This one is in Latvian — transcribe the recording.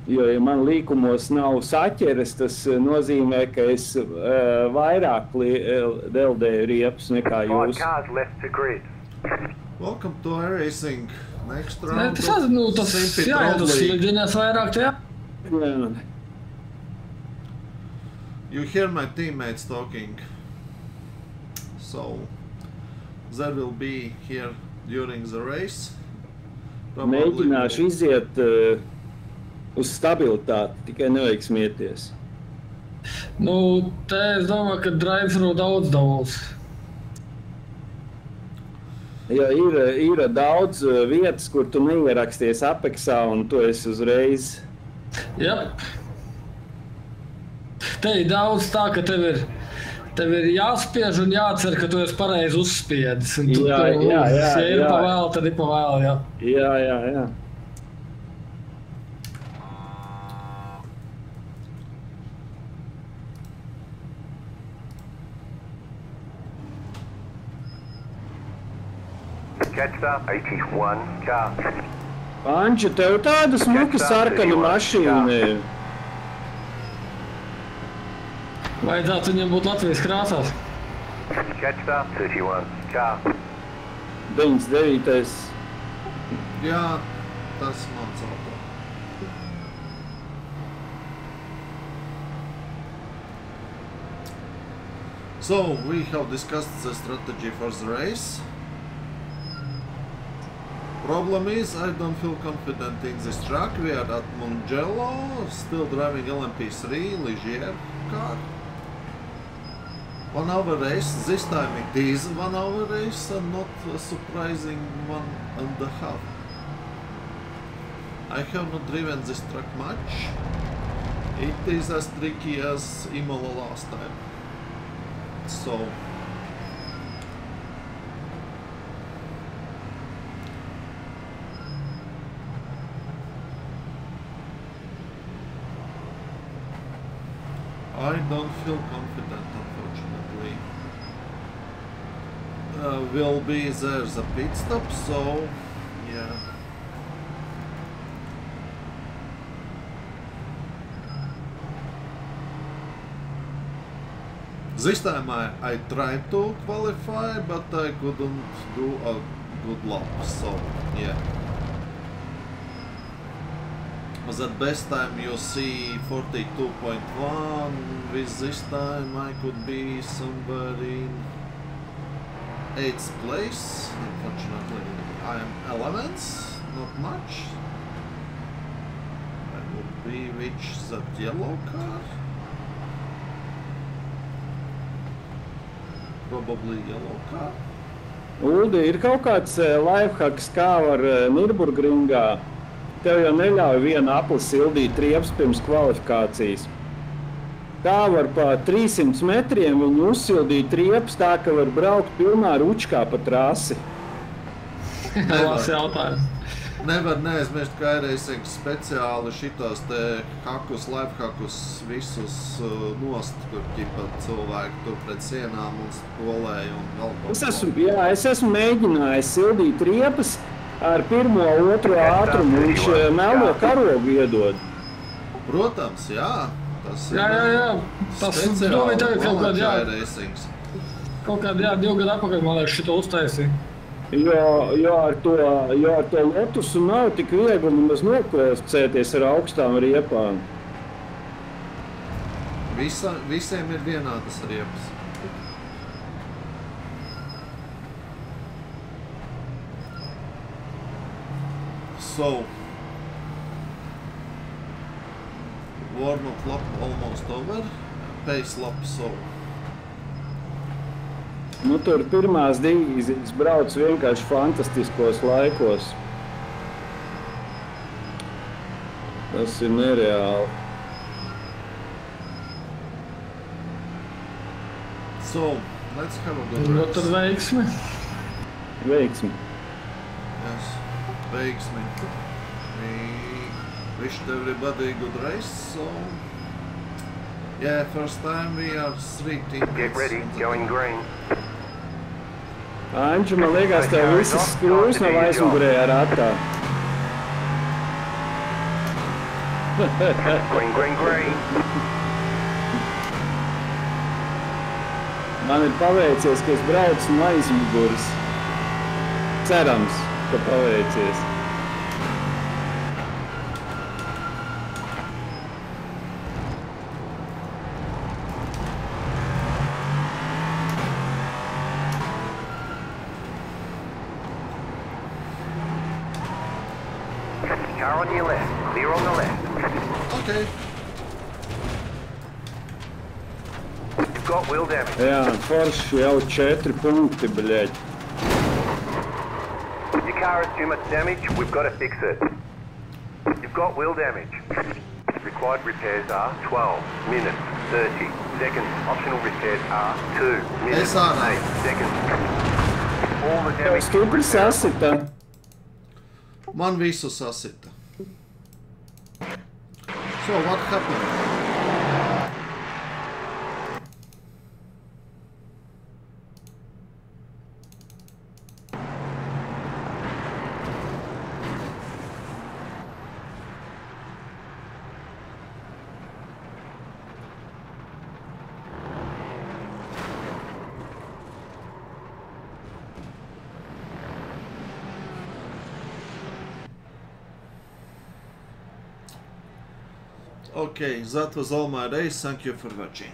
Jo, ja man līkumos nav saķeres, tas nozīmē, ka es vairāk deldēju riepus nekā jūs. Welcome to iRacing. Next round. Tas līdzinās vairāk tajā. You hear my teammates talking. So, there will be here during the race. Mēģināšu iziet uz stabilitāti, tikai nevajag smieties. Te es domāju, ka drive-thru daudz dabūs. Ja ir daudz vietas, kur tu neieraksties Apexā un tu esi uzreiz. Jā. Te ir daudz tā, ka tev ir jāspiež un jācer, ka tu esi pareizi uzspiedis. Ja ir pa vēl, tad ir pa vēl, jā. Jā. Anģa, tev tāda smuka sarkana mašīna ir. Vajadzētu viņam būt Latvijas krāsās. 99. Jā, tas mans auto. So, we have discussed the strategy for the race. Problem is, I don't feel confident in this track. We are at Mugello, still driving LMP3 Ligier car. 1 hour race. This time it is 1 hour race and not a surprising 1.5. I have not driven this track much. It is as tricky as Imola last time. So I don't feel confident, unfortunately. Will be there's a pit stop, so yeah. This time I tried to qualify, but I couldn't do a good lap, so yeah. At best time you see 42.1, with this time I could be somewhere in 8th place. Unfortunately I am 11th, not much. I would be reach that yellow car. Probably yellow car. Uldi, ir kaut kāds lifehacks, kā var Nürburgringā. Tev jau neļauj vienu apli sildīt riepas pirms kvalifikācijas. Tā var pa 300 metriem viņu uzsildīt riepas tā, ka var braukt pilnā ručkā pa trasi. Labs jautājums. Nevar neaizmirst, ka iRacing speciāli šitos te lifehackus visus nost, kur ķipa cilvēki tur pret sienām un spolēja un vēl kaut. Es esmu mēģinājis sildīt riepas ar 1. 2. ātrumu, viņš melo karogu iedod. Protams, jā. Tas ir speciāli iRacings. Kaut kādi 2 gadu atpakaļ, man liekas, šito uztaisīja. Jo ar to Lotusu nav tik viegli nemaz nokvalificēties ar augstām riepām. Visiem ir vienādas riepas. So, warm-up lap almost over, pace lap so. Tur pirmās divīzijas brauc vienkārši fantastiskos laikos. Tas ir nereāli. So, let's have a good race. Tad veiksmi. Veiksmi. Yes, veiksmi. We wished everybody a good race, so... Yeah, first time we are 3 teammates. Get ready, going green. Anģi, man liekas, tev visas skrūs nav aizmugurējā ratā. Green, green, green. Man ir paveicies, ka es braucu no aizmugures. Cerams, ka paveicies. Car on your left. Clear on the left. Okay. You've got wheel damage. Jā, forši jau 4 punkti, bļeļ. Your car has too much damage. We've got to fix it. You've got wheel damage. Required repairs are 12 minutes 30 seconds. Optional repairs are 2 minutes 8 seconds. All the damage. Stupri sasita. Man visu sasita. So, what happened? Okay, that was all my race. Thank you for watching.